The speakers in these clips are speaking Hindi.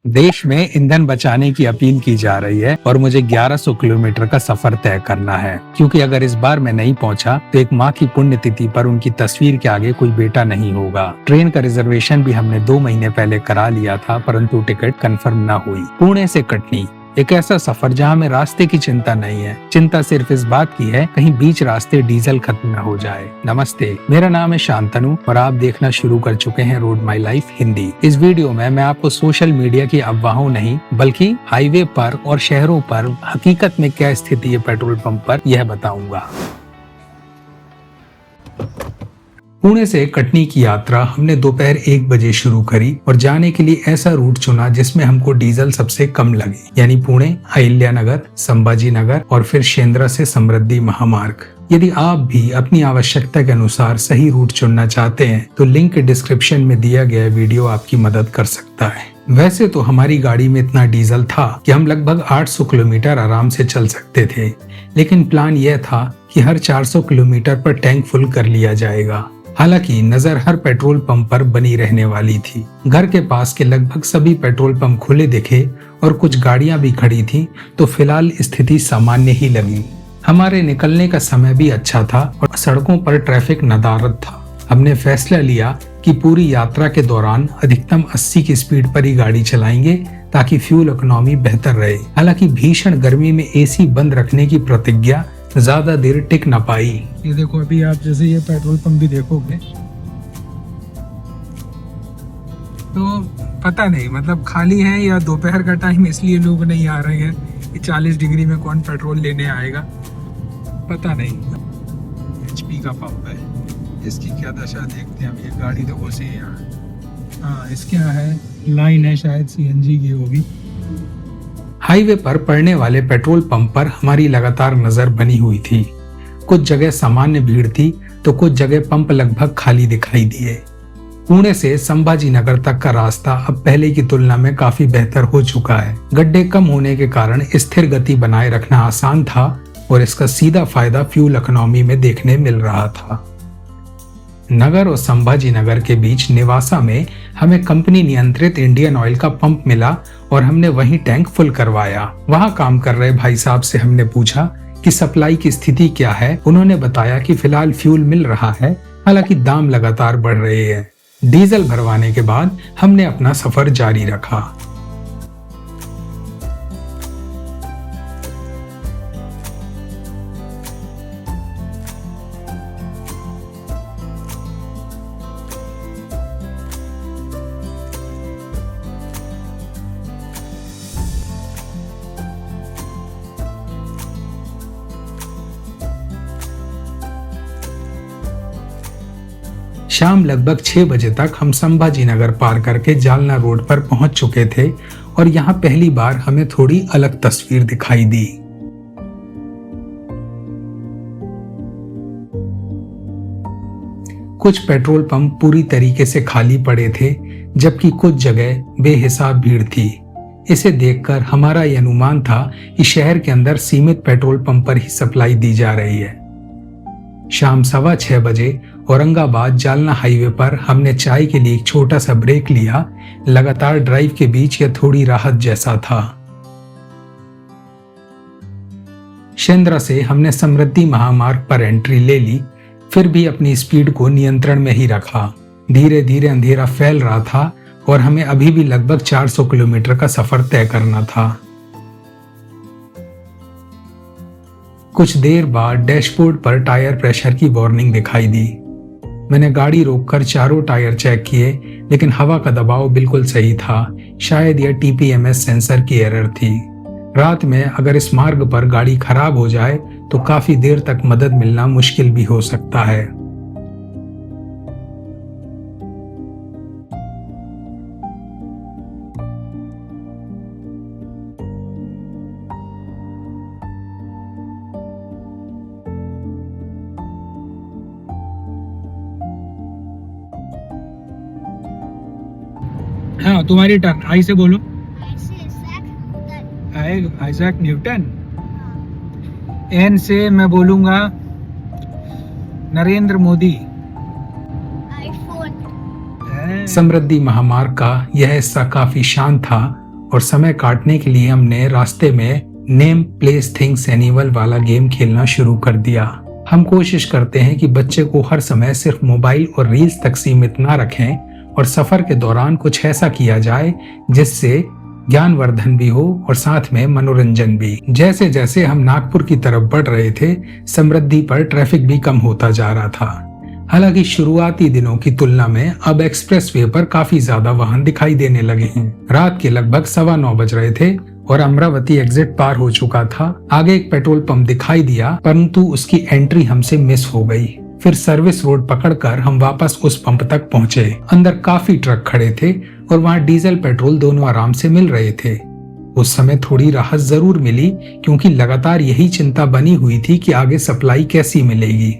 देश में ईंधन बचाने की अपील की जा रही है और मुझे 1100 किलोमीटर का सफर तय करना है, क्योंकि अगर इस बार मैं नहीं पहुंचा तो एक माँ की पुण्यतिथि पर उनकी तस्वीर के आगे कोई बेटा नहीं होगा। ट्रेन का रिजर्वेशन भी हमने 2 महीने पहले करा लिया था, परंतु टिकट कंफर्म न हुई। पुणे से कटनी, एक ऐसा सफर जहां में रास्ते की चिंता नहीं है। चिंता सिर्फ इस बात की है कहीं बीच रास्ते डीजल खत्म न हो जाए। नमस्ते, मेरा नाम है शांतनु और आप देखना शुरू कर चुके हैं रोड माई लाइफ हिंदी। इस वीडियो में मैं आपको सोशल मीडिया की अफवाहों नहीं बल्कि हाईवे पर और शहरों पर हकीकत में क्या स्थिति है पेट्रोल पंप पर, यह बताऊंगा। पुणे से कटनी की यात्रा हमने दोपहर 1 बजे शुरू करी और जाने के लिए ऐसा रूट चुना जिसमें हमको डीजल सबसे कम लगे, यानी पुणे, अहिल्यानगर, संभाजी नगर और फिर शेंद्रा से समृद्धि महामार्ग। यदि आप भी अपनी आवश्यकता के अनुसार सही रूट चुनना चाहते हैं तो लिंक डिस्क्रिप्शन में दिया गया वीडियो आपकी मदद कर सकता है। वैसे तो हमारी गाड़ी में इतना डीजल था कि हम लगभग 800 किलोमीटर आराम से चल सकते थे, लेकिन प्लान यह था कि हर 400 किलोमीटर पर टैंक फुल कर लिया जाएगा। हालांकि नजर हर पेट्रोल पंप पर बनी रहने वाली थी। घर के पास के लगभग सभी पेट्रोल पंप खुले दिखे और कुछ गाड़ियां भी खड़ी थीं, तो फिलहाल स्थिति सामान्य ही लगी। हमारे निकलने का समय भी अच्छा था और सड़कों पर ट्रैफिक नदारद था। हमने फैसला लिया कि पूरी यात्रा के दौरान अधिकतम 80 की स्पीड पर ही गाड़ी चलाएंगे ताकि फ्यूल इकोनॉमी बेहतर रहे। हालांकि भीषण गर्मी में एसी बंद रखने की प्रतिज्ञा ज्यादा देर टिक न पाई। ये देखो, अभी आप जैसे ये पेट्रोल पंप भी देखोगे तो पता नहीं मतलब खाली है या दोपहर का टाइम इसलिए लोग नहीं आ रहे हैं कि 40 डिग्री में कौन पेट्रोल लेने आएगा, पता नहीं। HP का पंप है, इसकी क्या दशा देखते हैं। अब ये गाड़ी तो घुसी है यहाँ। हाँ, इसके यहाँ है लाइन है, शायद CNG की होगी। हाईवे पर पड़ने वाले पेट्रोल पंप पर हमारी लगातार नजर बनी हुई थी। कुछ जगह सामान्य भीड़ थी तो कुछ जगह पंप लगभग खाली दिखाई दिए। पुणे से संभाजी नगर तक का रास्ता अब पहले की तुलना में काफी बेहतर हो चुका है। गड्ढे कम होने के कारण स्थिर गति बनाए रखना आसान था और इसका सीधा फायदा फ्यूल इकोनॉमी में देखने मिल रहा था। नगर और संभाजी नगर के बीच निवासा में हमें कंपनी नियंत्रित इंडियन ऑयल का पंप मिला और हमने वहीं टैंक फुल करवाया। वहां काम कर रहे भाई साहब से हमने पूछा कि सप्लाई की स्थिति क्या है। उन्होंने बताया कि फिलहाल फ्यूल मिल रहा है, हालांकि दाम लगातार बढ़ रहे हैं। डीजल भरवाने के बाद हमने अपना सफर जारी रखा। शाम लगभग 6 बजे तक हम संभाजी नगर पार करके जालना रोड पर पहुंच चुके थे और यहाँ पहली बार हमें थोड़ी अलग तस्वीर दिखाई दी। कुछ पेट्रोल पंप पूरी तरीके से खाली पड़े थे, जबकि कुछ जगह बेहिसाब भीड़ थी। इसे देखकर हमारा यह अनुमान था कि शहर के अंदर सीमित पेट्रोल पंप पर ही सप्लाई दी जा रही है। शाम 6:15 बजे औरंगाबाद जालना हाईवे पर हमने चाय के लिए एक छोटा सा ब्रेक लिया। लगातार ड्राइव के बीच यह थोड़ी राहत जैसा था। शेंद्रा से हमने समृद्धि महामार्ग पर एंट्री ले ली, फिर भी अपनी स्पीड को नियंत्रण में ही रखा। धीरे धीरे अंधेरा फैल रहा था और हमें अभी भी लगभग 400 किलोमीटर का सफर तय करना था। कुछ देर बाद डैशबोर्ड पर टायर प्रेशर की वार्निंग दिखाई दी। मैंने गाड़ी रोककर चारों टायर चेक किए, लेकिन हवा का दबाव बिल्कुल सही था। शायद यह TPMS सेंसर की एरर थी। रात में अगर इस मार्ग पर गाड़ी खराब हो जाए तो काफी देर तक मदद मिलना मुश्किल भी हो सकता है। हाँ, तुम्हारी टर्न। आई से बोलो। Isaac Newton. N से मैं बोलूंगा नरेंद्र मोदी। समृद्धि महामार्ग का यह हिस्सा काफी शांत था और समय काटने के लिए हमने रास्ते में नेम प्लेस थिंग्स एनिमल वाला गेम खेलना शुरू कर दिया। हम कोशिश करते हैं कि बच्चे को हर समय सिर्फ मोबाइल और रील्स तक सीमित ना रखें और सफर के दौरान कुछ ऐसा किया जाए जिससे ज्ञानवर्धन भी हो और साथ में मनोरंजन भी। जैसे जैसे हम नागपुर की तरफ बढ़ रहे थे, समृद्धि पर ट्रैफिक भी कम होता जा रहा था। हालांकि शुरुआती दिनों की तुलना में अब एक्सप्रेसवे पर काफी ज्यादा वाहन दिखाई देने लगे हैं। रात के लगभग 9:15 बज रहे थे और अमरावती एग्जिट पार हो चुका था। आगे एक पेट्रोल पंप दिखाई दिया, परंतु उसकी एंट्री हमसे मिस हो गई। फिर सर्विस रोड पकड़कर हम वापस उस पंप तक पहुंचे। अंदर काफी ट्रक खड़े थे और वहां डीजल पेट्रोल दोनों आराम से मिल रहे थे। उस समय थोड़ी राहत जरूर मिली, क्योंकि लगातार यही चिंता बनी हुई थी कि आगे सप्लाई कैसी मिलेगी।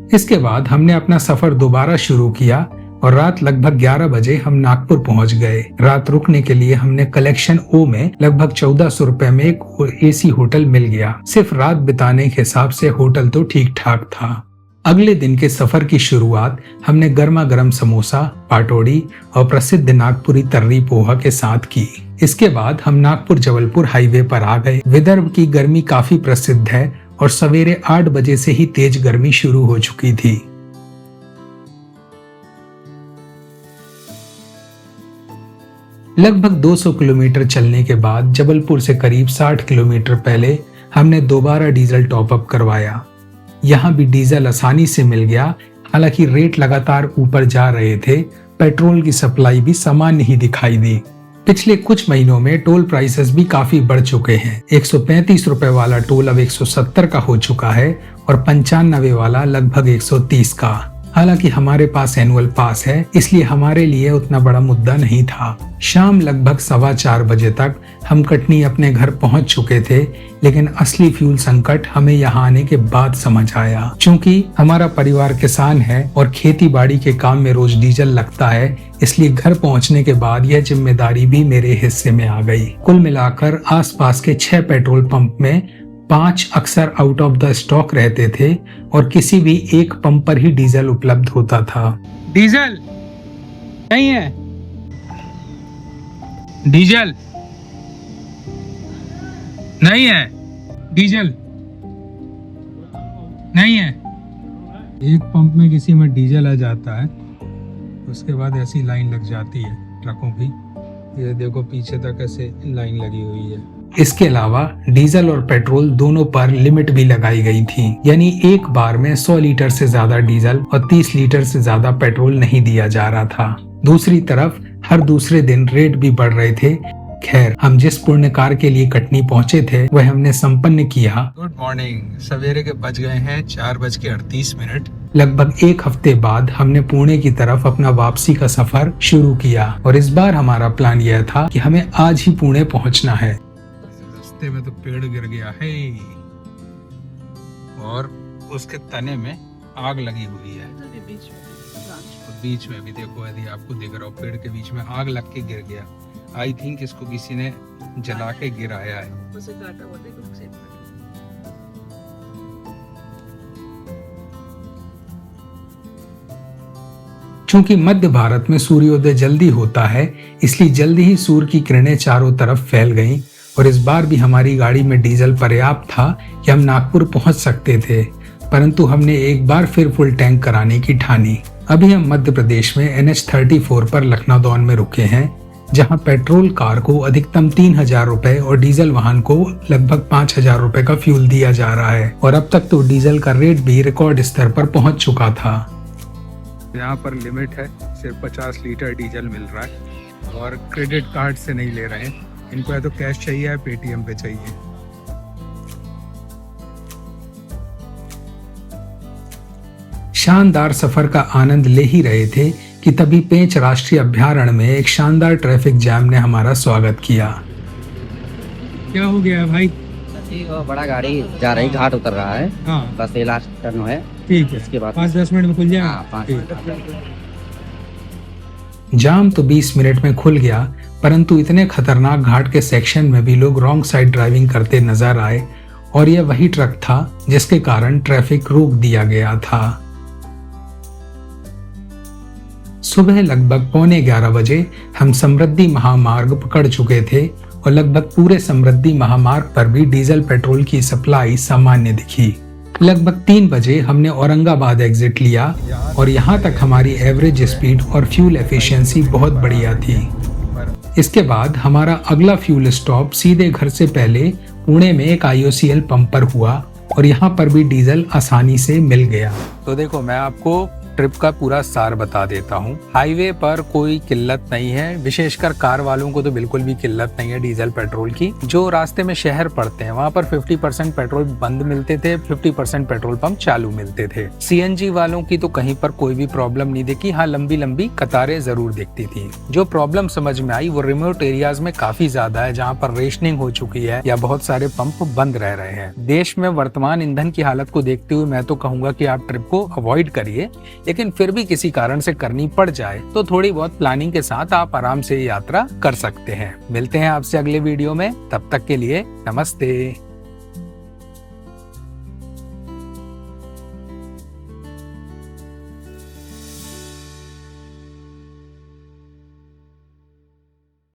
इसके बाद हमने अपना सफर दोबारा शुरू किया और रात लगभग 11 बजे हम नागपुर पहुंच गए। रात रुकने के लिए हमने कलेक्शन ओ में लगभग 1400 रुपए में एक एसी होटल मिल गया। सिर्फ रात बिताने के हिसाब से होटल तो ठीक ठाक था। अगले दिन के सफर की शुरुआत हमने गर्मा गर्म समोसा, पाटोड़ी और प्रसिद्ध नागपुरी तर्री पोहा के साथ की। इसके बाद हम नागपुर जबलपुर हाईवे पर आ गए। विदर्भ की गर्मी काफी प्रसिद्ध है और सवेरे 8 बजे से ही तेज गर्मी शुरू हो चुकी थी। लगभग 200 किलोमीटर चलने के बाद जबलपुर से करीब 60 किलोमीटर पहले हमने दोबारा डीजल टॉपअप करवाया। यहाँ भी डीजल आसानी से मिल गया। हालांकि रेट लगातार ऊपर जा रहे थे। पेट्रोल की सप्लाई भी सामान्य ही दिखाई दी। पिछले कुछ महीनों में टोल प्राइसेस भी काफी बढ़ चुके हैं। 135 रुपए वाला टोल अब 170 का हो चुका है और 95 वाला लगभग 130 का। हालांकि हमारे पास एनुअल पास है, इसलिए हमारे लिए उतना बड़ा मुद्दा नहीं था। शाम लगभग 4:15 बजे तक हम कटनी अपने घर पहुंच चुके थे, लेकिन असली फ्यूल संकट हमें यहाँ आने के बाद समझ आया। चूंकि हमारा परिवार किसान है और खेती बाड़ी के काम में रोज डीजल लगता है, इसलिए घर पहुंचने के बाद यह जिम्मेदारी भी मेरे हिस्से में आ गई। कुल मिलाकर आसपास के 6 पेट्रोल पंप में 5 अक्सर आउट ऑफ द स्टॉक रहते थे और किसी भी एक पंप पर ही डीजल उपलब्ध होता था। डीजल नहीं है, डीजल नहीं है, डीजल नहीं है। एक पंप में किसी में डीजल आ जाता है, उसके बाद ऐसी लाइन लग जाती है ट्रकों की। ये देखो पीछे तक ऐसे लाइन लगी हुई है। इसके अलावा डीजल और पेट्रोल दोनों पर लिमिट भी लगाई गई थी, यानी एक बार में 100 लीटर से ज्यादा डीजल और 30 लीटर से ज्यादा पेट्रोल नहीं दिया जा रहा था। दूसरी तरफ हर दूसरे दिन रेट भी बढ़ रहे थे। खैर, हम जिस पुण्य कार्य के लिए कटनी पहुंचे थे वह हमने संपन्न किया। Good morning. सवेरे के बज गए हैं 4:38। लगभग एक हफ्ते बाद हमने पुणे की तरफ अपना वापसी का सफर शुरू किया और इस बार हमारा प्लान यह था कि हमें आज ही पुणे पहुंचना है। रास्ते में तो पेड़ गिर गया है और उसके तने में आग लगी हुई है। बीच में भी देखो, यदि आपको दिख रहा हो, पेड़ के बीच में आग लग के गिर गया। आई थिंक इसको किसी ने जला के गिराया है। चूंकि मध्य भारत में सूर्योदय जल्दी होता है, इसलिए जल्दी ही सूर्य की किरणें चारों तरफ फैल गईं और इस बार भी हमारी गाड़ी में डीजल पर्याप्त था कि हम नागपुर पहुंच सकते थे, परंतु हमने एक बार फिर फुल टैंक कराने की ठानी। अभी हम मध्य प्रदेश में NH34 पर लखनऊ में रुके हैं, जहां पेट्रोल कार को अधिकतम 3000 रुपए और डीजल वाहन को लगभग 5000 रुपए का फ्यूल दिया जा रहा है और अब तक तो डीजल का रेट भी रिकॉर्ड स्तर पर पहुंच चुका था। यहाँ पर लिमिट है, सिर्फ 50 लीटर डीजल मिल रहा है और क्रेडिट कार्ड से नहीं ले रहे हैं। इनको या तो कैश चाहिए या पेटीएम पे चाहिए। शानदार सफर का आनंद ले ही रहे थे कि तभी पेंच राष्ट्रीय अभयारण्य में एक शानदार ट्रैफिक जैम ने हमारा स्वागत किया। क्या हो गया भाई? वो बड़ा गाड़ी जा रही, घाट उतर रहा है। हाँ, बस ये लास्ट टर्न है। ठीक है, इसके बाद 5-10 मिनट में खुल जाएगा। हाँ, 5 जाम तो 20 मिनट में खुल गया, परंतु इतने खतरनाक घाट के सेक्शन में भी लोग रॉन्ग साइड ड्राइविंग करते नजर आए और यह वही ट्रक था जिसके कारण ट्रैफिक रोक दिया गया था। सुबह लगभग 11:15 बजे हम समृद्धि महामार्ग पकड़ चुके थे और लगभग पूरे समृद्धि महामार्ग पर भी डीजल पेट्रोल की सप्लाई सामान्य दिखी। लगभग 3 बजे हमने औरंगाबाद एग्जिट लिया और यहाँ तक हमारी एवरेज स्पीड और फ्यूल एफिशिएंसी बहुत बढ़िया थी। इसके बाद हमारा अगला फ्यूल स्टॉप सीधे घर से पहले पुणे में एक IOCL पंप पर हुआ और यहाँ पर भी डीजल आसानी से मिल गया। तो देखो मैं आपको ट्रिप का पूरा सार बता देता हूँ। हाईवे पर कोई किल्लत नहीं है, विशेषकर कार वालों को तो बिल्कुल भी किल्लत नहीं है डीजल पेट्रोल की। जो रास्ते में शहर पड़ते हैं वहाँ पर 50% पेट्रोल बंद मिलते थे, 50% पेट्रोल पंप चालू मिलते थे। CNG वालों की तो कहीं पर कोई भी प्रॉब्लम नहीं दिखी। हाँ, लंबी लंबी कतारें जरूर दिखती थी। जो प्रॉब्लम समझ में आई वो रिमोट एरियाज में काफी ज्यादा है, जहाँ पर रेशनिंग हो चुकी है या बहुत सारे पंप बंद रह रहे हैं। देश में वर्तमान ईंधन की हालत को देखते हुए मैं तो कहूंगा कि आप ट्रिप को अवॉइड करिए, लेकिन फिर भी किसी कारण से करनी पड़ जाए तो थोड़ी बहुत प्लानिंग के साथ आप आराम से यात्रा कर सकते हैं। मिलते हैं आपसे अगले वीडियो में, तब तक के लिए नमस्ते।